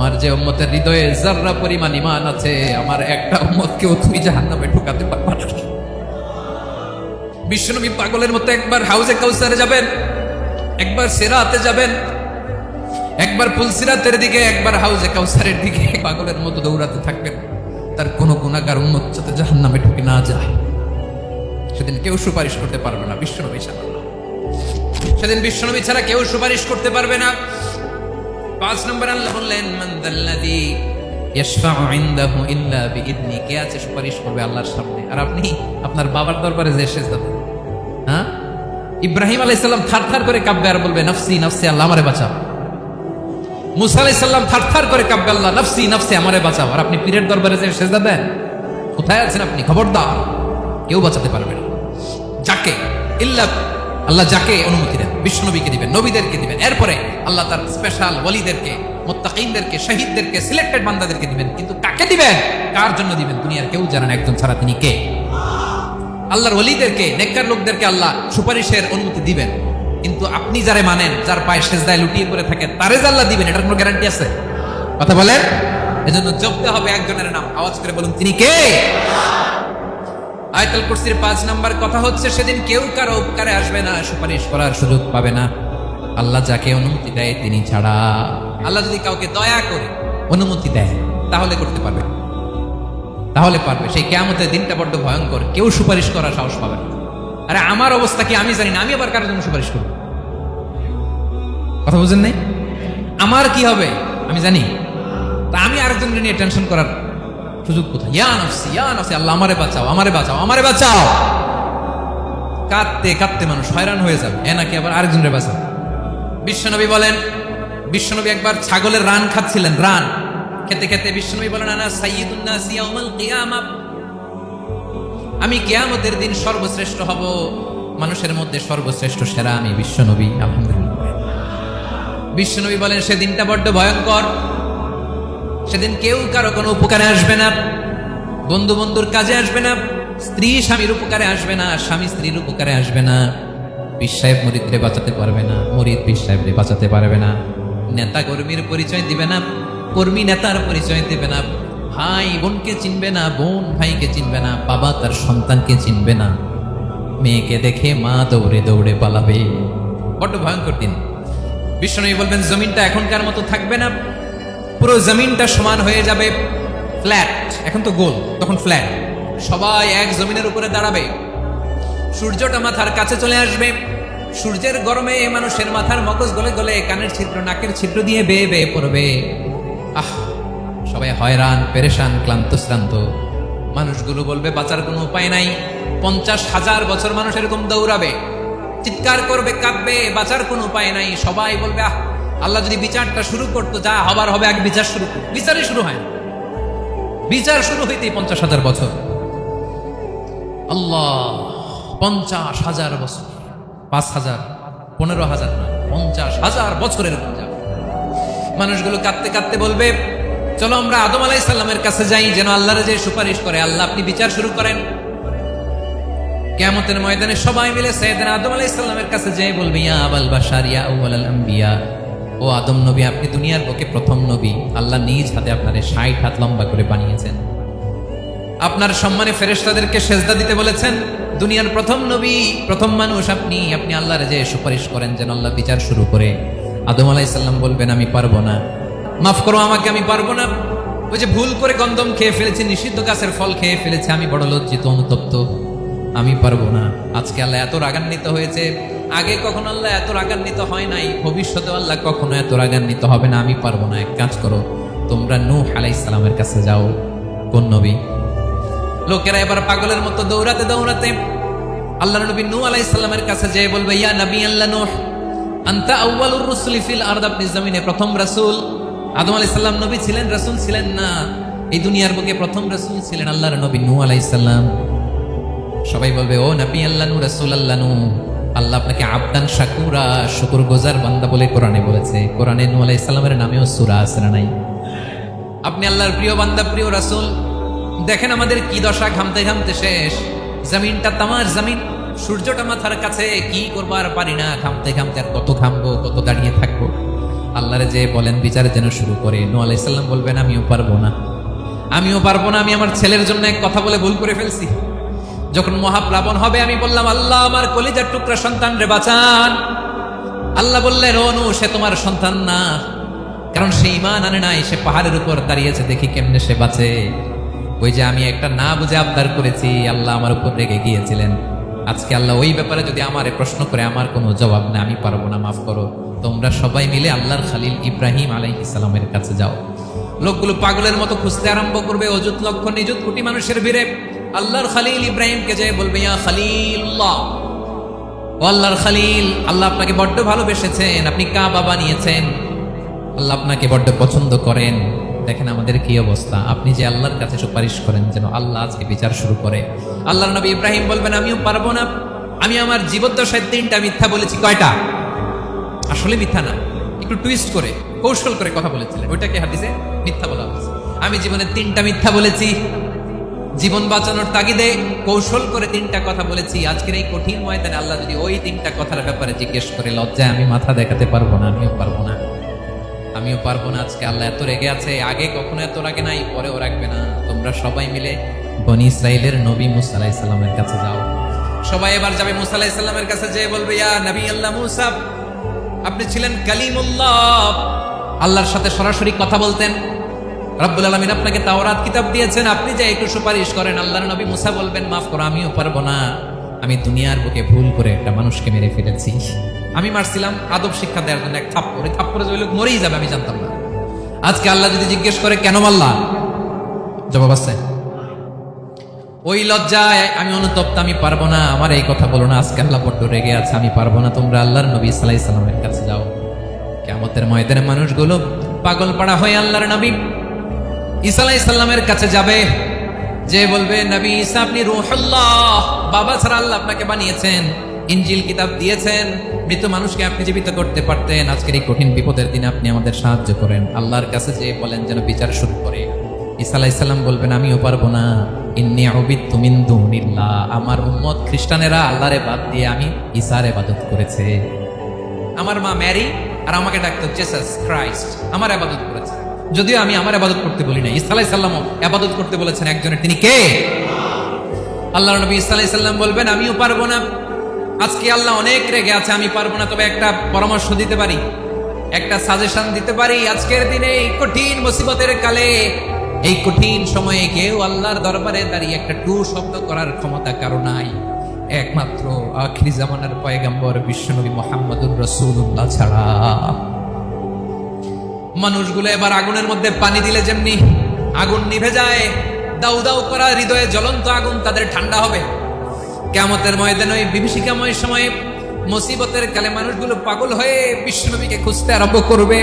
আমার যে উম্মতের হৃদয়ে যাররা পরিমাণ ঈমান আছে, আমার একটা উম্মতকেও তুমি জাহান্নামে ঢোকাতে পারবে না। বিশ্বনবী পাগলের মতো একবার হাউজে কাউসারে যাবেন, একবার সিরাতে যাবেন, একবার পুলসিরাতের দিকে, একবার হাউজে কাউসারের দিকে পাগলের মতো দৌড়াতে থাকবেন। তার কোনো গুনাহগার উম্মত যাতে জাহান্নামে ঢুকে না যায়, সেদিন কেউ সুপারিশ করতে পারবে না বিশ্বনবী ছাড়া। সেদিন বিশ্বনবী ছাড়া কেউ সুপারিশ করতে পারবে না। 5 নম্বর আল্লাহ বললেন, মান যাল্লাযী ইয়াশফাউ ইনদাহু ইল্লা বিইذনি, কে আছে সুপারিশ করবে আল্লাহর সামনে? আর আপনি আপনার বাবার দরবারে যে এসে যাবেন, হ্যাঁ, ইব্রাহিম আলাইহিস সালাম থারথার করে কাঁপবে আর বলবে নাফসি নাফসি, আল্লাহ আমারে বাঁচাও। মুসা আলাইহিস সালাম থারথার করে কাঁপবে, আল্লাহ নাফসি নাফসি, আমারে বাঁচাও। আর আপনি পীরের দরবারে যে এসে যাবেন, কোথায় আছেন আপনি? খবরদার, কেউ বাঁচাতে পারবে না। যাকে ইল্লা আল্লাহ যাকে অনুমতি দেন, বিশ্বনবীকে দিবেন, নবীদেরকে দিবেন, এরপরে আল্লাহ তার স্পেশাল ওয়ালিদেরকে, মুত্তাকিনদেরকে, শহীদদেরকে, সিলেক্টেড বান্দাদেরকে দিবেন। কিন্তু কাকে দিবেন, কার জন্য দিবেন, দুনিয়ার কেউ জানে না একজন ছাড়া, তিনি কে? আল্লাহর ওয়ালিদেরকে, নেককার লোকদেরকে আল্লাহ সুপারিশের অনুমতি দিবেন। কিন্তু আপনি যারে মানেন, যার পায়ে সেজদায় লুটিয়ে পড়ে থাকে, তারে যে আল্লাহ দিবেন, এটার কোনো গ্যারান্টি আছে? কথা বলেন। এজন্য জপতে হবে একজনের নাম, আওয়াজ করে বলুন, তিনি কে? আয়াতুল কুরসির 5 নাম্বার কথা হচ্ছে, সেদিন কেউ কারো উপকারে আসবে না, সুপারিশ করার সুযোগ পাবে না, আল্লাহ যাকে অনুমতি দেয় তিনি ছাড়া। আল্লাহ যদি কাউকে দয়া করে অনুমতি দেয় তাহলে করতে পারবে, তাহলে পারবে। সেই কিয়ামতের দিনটা বড্ড ভয়ঙ্কর, কেউ সুপারিশ করার সাহস পাবে না। আরে আমার অবস্থা কি আমি জানি না, আমি আবার কারোর জন্য সুপারিশ করব? কথা বুঝেন নাই? আমার কি হবে আমি জানি, তা আমি আরেকজনকে নিয়ে টেনশন করার সুযোগ কোথায়? ইয়া নাফসি ইয়া নাফসি, আল্লাহ আমারে বাঁচাও, আমারে বাঁচাও, আমারে বাঁচাও। কাঁদতে কাঁদতে মানুষ হয়রান হয়ে যাবে, এ নাকি আবার আরেকজনের বাঁচাও। বিশ্বনবী বলেন, বিশ্বনবী একবার ছাগলের রান খাচ্ছিলেন, রান খেতে খেতে বিশ্বনবী বলেন, আনা সাইয়্যিদুন নাস ইয়াউমাল কিয়ামাহ, আমি কিয়ামতের দিন সর্বশ্রেষ্ঠ হব, মানুষের মধ্যে সর্বশ্রেষ্ঠ সেরা আমি বিশ্বনবী। আলহামদুলিল্লাহ। বিশ্বনবী বলেন, সেদিনটা বড্ড ভয়ঙ্কর, সেদিন কেউ কারো কোনো উপকারে আসবে না, বন্ধু বন্ধুর কাজে আসবে না, স্ত্রী স্বামীর উপকারে আসবে না, স্বামী স্ত্রীর উপকারে আসবে না, পীর সাহেব মুরিদরে বাঁচাতে পারবে না, মুরিদ পীর সাহেবরে বাঁচাতে পারবে না, নেতা কর্মীর পরিচয় দিবে না, কর্মী নেতার পরিচয় দিবে না, ভাই বোনকে চিনবে না, বোন ভাইকে চিনবে না, বাবা তার সন্তানকে চিনবে না, মেয়েকে দেখে মা দৌড়ে দৌড়ে পালাবে। বড্ড ভয়ঙ্কর দিন। বিশ্বনবী বলবেন, জমিনটা এখনকার মতো থাকবে না, পুরো জমিনটা সমান হয়ে যাবে, ফ্ল্যাট। এখন তো গোল, তখন ফ্ল্যাট। সবাই এক জমিনের উপরে দাঁড়াবে, সূর্যটা মাথার কাছে চলে আসবে, সূর্যের গরমে মানুষের মাথার মগজ গলে গলে কানের ছিদ্র, নাকের ছিদ্র দিয়ে বেয়ে বেয়ে পড়বে। আহ, সবাই হয়রান, পেরেশান, ক্লান্ত শ্রান্ত। মানুষগুলো বলবে বাঁচার কোনো উপায় নাই। 50,000 বছর মানুষ এরকম দৌড়াবে, চিৎকার করবে, কাঁদবে, বাঁচার কোনো উপায় নাই। সবাই বলবে, আহ, আল্লাহ যদি বিচারটা শুরু করতো, যা হবার হবে, আগে বিচার শুরু করতো। বিচারই শুরু হয় না, বিচার শুরু হইতেই 50,000 বছর। আল্লাহ, 50,000 বছর, 5,000, 15,000 না, 50,000 বছরের পূজা। মানুষগুলো কাঁদতে কাঁদতে বলবে, চলো আমরা আদম আলাইহিস সালামের কাছে যাই, যেন আল্লাহর যে সুপারিশ করে, আল্লাহ আপনি বিচার শুরু করেন। কিয়ামতের ময়দানে সবাই মিলে সাইয়েদনা আদম আলাইহিস সালামের কাছে যেয়ে বলবে, ইয়া আবাল বাশার ইয়া আউয়ালাল আম্বিয়া, ও আদম নবী, আপনি দুনিয়ার বুকে প্রথম নবী, আল্লাহ নিজ হাতে আপনারে 60 হাত লম্বা করে বানিয়েছেন, আপনার সম্মানে ফেরেশতাদেরকে সেজদা দিতে বলেছেন, দুনিয়ার প্রথম নবী, প্রথম মানুষ আপনি, আপনি আল্লাহর যে সুপারিশ করেন যেন আল্লাহ বিচার শুরু করে। আদম আলাইহিস সালাম বলবেন, আমি পারবো না, মাফ করো আমাকে, আমি পারবো না। ওই যে ভুল করে গন্ধম খেয়ে ফেলেছি, নিষিদ্ধ গাছের ফল খেয়ে ফেলেছি, আমি বড় লজ্জিত, অনুতপ্ত, আমি পারবো না। আজকে আল্লাহ এত রাগান্বিত হয়েছে, আগে কখনো আল্লাহ এত রাগান্বিত হয় নাই, ভবিষ্যতে আল্লাহ কখনো এত রাগান্বিত হবে না, আমি পারবো না। এক কাজ করো, তোমরা নূহ আলাইহিস সালামের কাছে যাও। কোন নবী? লোকেরা এবার পাগলের মতো দৌড়াতে দৌড়াতে আল্লাহর নবী নূহ আলাইহিস সালামের কাছে যেয়ে বলবে, ইয়া নবী আল্লাহ নূহ, আনতা আউয়ালুর রাসূলি ফিল আরদ, আপনি জমিনে প্রথম রাসূল। আদম আলাইহিস সালাম নবী ছিলেন, রাসূল ছিলেন না, এই দুনিয়ার বুকে প্রথম রাসূল ছিলেন আল্লাহর নবী নূহ আলাইহিস সালাম। সবাই বলবে, ও নবী আল্লাহ নূহ, রাসূল আল্লাহ নূহ, আল্লাহ আপনাকে আবদান শাকুরা, শুকরগুজার বান্দা বলে কোরআনে বলেছে। কোরআনে নূহ আলাইহিস সালামের নামেও সূরা আছে না নাই? আপনি আল্লাহর প্রিয় বান্দা, প্রিয় রাসূল। দেখেন আমাদের কি দশা, ঘামতে ঘামতে শেষ, জমিনটা তামার জমিন, সূর্যটা মাথার কাছে, কি করবো আর পারি না, ঘামতে ঘামতে আর কত ঘামবো, কত দাঁড়িয়ে থাকবো। আল্লাহরে যে বলেন বিচার যেন শুরু করে। নূহ আলাইহিস সালাম বলবেন আমিও পারবো না, আমিও পারবো না, আমি আমার ছেলের জন্য এক কথা বলে ভুল করে ফেলছি। যখন মহাপ্লাবন হবে আমি বললাম আল্লাহ আমার কলিজার টুকরা সন্তান রে বাঁচান। আল্লাহ বললেন ও নূহ সে তোমার সন্তান না, কারণ সে ঈমান আনে নাই, সে পাহাড়ের উপর দাঁড়িয়েছে, দেখি কেমনে সে বাঁচে। ওই যে আমি একটা না বুঝে আবদার করেছি, আল্লাহ আমার উপর রেগে গিয়েছিলেন। আজকে আল্লাহ ওই ব্যাপারে যদি আমারে প্রশ্ন করে আমার কোনো জবাব নেই, আমি পারবো না, মাফ করো। তোমরা সবাই মিলে আল্লাহর খালিল ইব্রাহিম আলাইহিস সালামের কাছে যাও। লোকগুলো পাগলের মতো খুঁজতে আরম্ভ করবে, অযুত লক্ষ নিযুত কোটি মানুষের ভিড়ে আল্লাহর খালিল ইব্রাহিমকে যে বলবে ইয়া খালিলুল্লাহ, ও আল্লাহর খালিল, আল্লাহ আপনাকে বড্ড ভালোবেসেছেন, আপনি কাবা বানিয়েছেন, আল্লাহ আপনাকে বড্ড পছন্দ করেন। দেখেন আমাদের কি অবস্থা, আপনি যে আল্লাহর কাছে সুপারিশ করেন যেন আল্লাহ আজকে বিচার শুরু করে। আল্লাহর নবী ইব্রাহিম বলবেন আমিও পারবো না, আমি আমার জীবদ্দশায় 3টা মিথ্যা বলেছি। কয়টা? আসলে মিথ্যা না, একটু টুইস্ট করে কৌশল করে কথা বলেছিলেন, ওইটাকে হাদিসে মিথ্যা বলা হয়েছে। আমি জীবনে 3টা মিথ্যা বলেছি, জীবন বাঁচানোর তাগিদে কৌশল করে 3টা কথা বলেছি। আজকের এই কঠিন ময়দানে আল্লাহ যদি ওই 3টা কথার ব্যাপারে জিজ্ঞেস করে, লজ্জায় আমি মাথা দেখাতে পারবো না, আমিও পারবো না, আমিও পারবো না। আজকে আল্লাহ এত রেগে আছে, আগে কখনো এত রাগে নাই, পরেও রাখবে না। তোমরা সবাই মিলে বনি ইসরাইলের নবী মুসা আলাইহিস সালামের কাছে যাও। সবাই এবার যাবে মুসা আলাইহিস সালামের কাছে, যেয়ে বলবে ইয়া নবী আল্লাহ মুসা, আপনি ছিলেন কালিমুল্লাহ, আল্লাহর সাথে সরাসরি কথা বলতেন, রব্বুল আলামিন আপনাকে তাওরাত কিতাব দিয়েছেন, আপনি যে একটু সুপারিশ করেন। আল্লাহর নবী মুসা বলবেন মাফ করো, আমিও পারবো না, আমি দুনিয়ার বুকে ভুল করে একটা মানুষকে মেরে ফেলেছি। আমি মারছিলাম আদব শিক্ষা দেওয়ার জন্য এক থাপ্পড়, এই থাপ্পড়ে যে লোক মরেই যাবে আমি জানতাম না। আজকে আল্লাহ যদি জিজ্ঞেস করে কেন মারলা, জবাব আছে? ওই লজ্জায় আমি অনুতপ্ত, আমি পারবো না, আমার এই কথা বলো না। আজকে আল্লাহ বড্ড রেগে আছে, আমি পারবো না। তোমরা আল্লাহর নবী ঈসা আলাইহিস সালামের কাছে যাও। কিয়ামতের ময়দানে মানুষগুলো পাগল পাড়া হয়ে আল্লাহর নবী ঈসা আলাইহিস সালামের কাছে যাবে, যে বলবে নবী ঈসা আপনি রূহুল্লাহ, বাবা ছাড়া আল্লাহ আপনাকে বানিয়েছেন, ইনজিল কিতাব দিয়েছেন, মৃত মানুষকে আপনি জীবিত করতে পারতেন। আজকের এই কঠিন বিপদের দিনে আপনি আমাদের সাহায্য করেন। আল্লাহর কাছে যে বলেন যেন বিচার শুরু করে। ঈসা আলাইহিস সালাম বলবেন আমিও পারবো না, ইন্নী উবিদতু মিন দুনিল্লাহ, আমার উম্মত খ্রিস্টানেরা আল্লাহরে বাদ দিয়ে আমি ঈসার ইবাদত করেছে। আমার মা ম্যারি আর আমাকে ডাকতো জেসাস ক্রাইস্ট, আমার ইবাদত করেছে, যদিও আমি আমার ইবাদত করতে বলি না। ঈসা আলাইহিস সালামও ইবাদত করতে বলেছেন একজনের, তিনি কে? আল্লাহর নবী ঈসা আলাইহিস সালাম বলবেন আমিও পারবো না। আজকে আল্লাহ অনেক রেগে আছে, আমি পারবো না, তবে একটা পরামর্শ দিতে পারি, একটা সাজেশন দিতে পারি। আজকের দিনে এই কঠিন মুসিবতের কালে, এই কঠিন সময়ে কেউ আল্লাহর দরবারে দাঁড়িয়ে একটা টু শব্দ করার ক্ষমতা কারো নাই, একমাত্র আখিরি জামানার পয়গম্বর বিশ্বনবী মুহাম্মদুর রাসূলুল্লাহ ছাড়া। মানুষগুলো এবার আগুনের মধ্যে পানি দিলে যেমনি আগুন নিভে যায়, দাউ দাউ করা হৃদয়ে জ্বলন্ত আগুন তাদের ঠান্ডা হবে। কিয়ামতের ময়দানে ওই বিভীষিকাময় সময়ে মুসিবতের কালে মানুষগুলো পাগল হয়ে বিশ্বনবীকে খুঁজতে আরম্ভ করবে।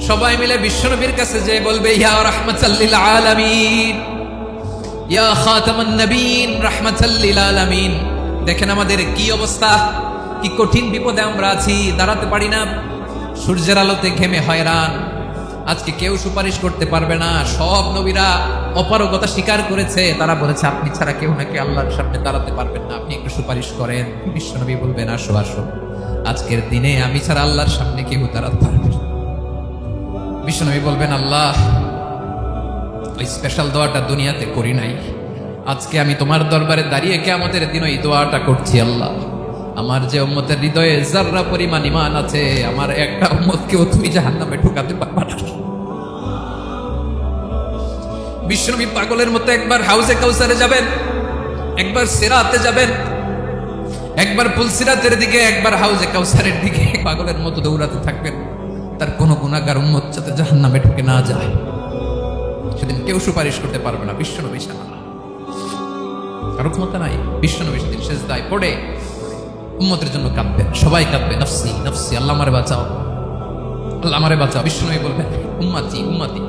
সবাই মিলে বিশ্বনবীর কাছে যে বলবে ইয়া রাহমাতাল লিল আলামিন, ইয়া খাতামান নবীন, রাহমাতাল লিল আলামিন। দেখেন আমাদের কি অবস্থা, কি কঠিন বিপদে আমরা আছি, দাঁড়াতে পারি না, সূর্যের আলোতে ঘেমে হয়রান। আজকে কেউ সুপারিশ করতে পারবে না। সব নবীরা অপারগতা স্বীকার করেছে, তারা বলেছে আপনি ছাড়া কেউ নাকি আল্লাহর সামনে দাঁড়াতে পারবেন না, আপনি একটু সুপারিশ করেন। বিশ্বনবী বলবেন আসো আসো, আজকের দিনে আমি ছাড়া আল্লাহর সামনে কেউ দাঁড়াতে পারবে না। বিশ্বনবী বলবেন আল্লাহ ওই স্পেশাল দোয়াটা দুনিয়াতে করি নাই, আজকে আমি তোমার দরবারে দাঁড়িয়ে কিয়ামতের দিন ওই দোয়াটা করছি। আল্লাহ আমার যে উম্মতের হৃদয়ে যাররা পরিমাণ ঈমান আছে, আমার একটা উম্মতকেও তুমি জাহান্নামে ঢুকাতে পারবা না। বিশ্বনবী পাগলের মতো একবার হাউজে কাউসারে যাবেন, একবার সিরাতে যাবেন, একবার পুলসিরাতের দিকে, একবার হাউজে কাউসারের দিকে, পাগলের মতো দৌড়াতে থাকবেন। তার কোনো গুনাহগার উম্মত যাতে জাহান্নামে ঢুকে না যায়, সেদিন কেউ সুপারিশ করতে পারবে না বিশ্বনবী ছাড়া, কারো ক্ষমতা নাই। বিশ্বনবী সেদিন সেজদায় পড়ে উম্মতের জন্য কাঁদবেন, সবাই কাঁদবে নফসি নফসি, আল্লাহ আমারে বাঁচাও, আল্লাহ আমারে বাঁচাও। বিশ্বনবী বলবেন উম্মতি উম্মতি।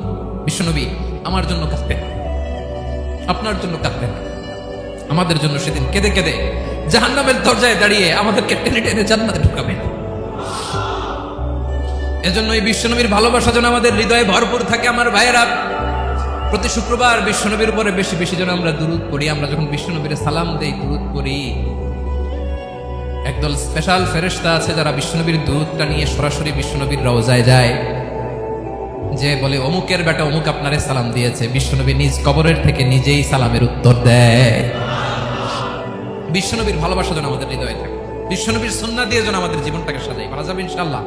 বিশ্বনবী আমার জন্য কাঁদবেন, আপনার জন্য কাঁদবেন, আমাদের জন্য সেদিন কেঁদে কেঁদে জাহান্নামের দরজায় দাঁড়িয়ে আমাদেরকে টেনে টেনে জান্নাতে ঢুকাবেন। এজন্য এই বিশ্বনবীর ভালোবাসা যেন আমাদের হৃদয়ে ভরপুর থাকে। আমার ভাইয়েরা, প্রতি শুক্রবার বিশ্বনবীর উপরে বেশি বেশি যেন আমরা দুরূদ পড়ি। আমরা যখন বিশ্বনবীর সালাম দেই, দুরূদ পড়ি, একদল স্পেশাল ফেরেশতা আছে যারা বিশ্বনবীর দুধটা নিয়ে সরাসরি বিশ্বনবীর রওজায় যায়, যে বলে অমুকের বেটা অমুক আপনারে সালাম দিয়েছে। বিশ্বনবী নিজ কবরের থেকে নিজেই সালামের উত্তর দেয়। বিশ্বনবীর ভালোবাসা যেন আমাদের হৃদয়ে থাকে, বিশ্বনবীর সুন্নাহ দিয়ে যেন আমাদের জীবনটাকে সাজাই, পারা যাবে ইনশাআল্লাহ।